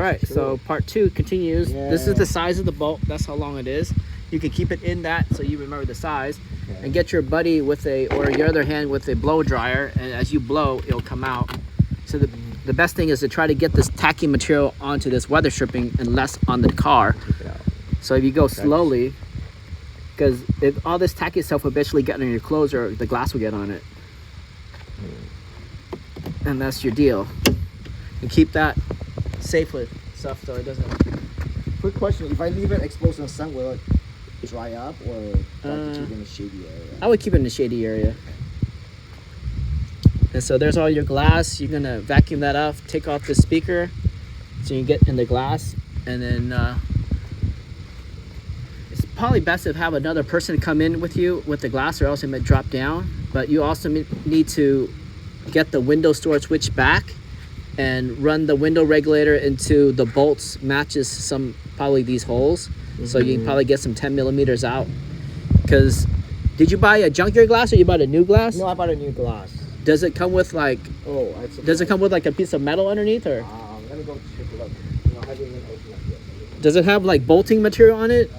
All right, so part 2 continues. Yeah. This is the size of the bolt. That's how long it is. You can keep it in that so you remember the size. Okay. And get your buddy with or your other hand with a blow dryer, and as you blow, it'll come out. So the best thing is to try to get this tacky material onto this weather stripping and less on the car. So if you go slowly, because if all this tacky stuff will eventually get on your clothes or the glass will get on it. And that's your deal. And keep that safe with stuff so it doesn't. Quick question: if I leave it exposed in the sun, will it dry up, or do I have to keep it in a shady area? I would keep it in a shady area. And so there's all your glass. You're gonna vacuum that up, take off the speaker, so you get in the glass, and then it's probably best to have another person come in with you with the glass, or else it might drop down. But you also need to get the window store switch back and run the window regulator into the bolts matches probably these holes. So you can probably get some 10 millimeters out. Because did you buy a junkyard glass or you bought a new glass? No, I bought a new glass. Does it come with like does it come with like a piece of metal underneath, or let me go take a look. I didn't even open it yet. Does it have like bolting material on it?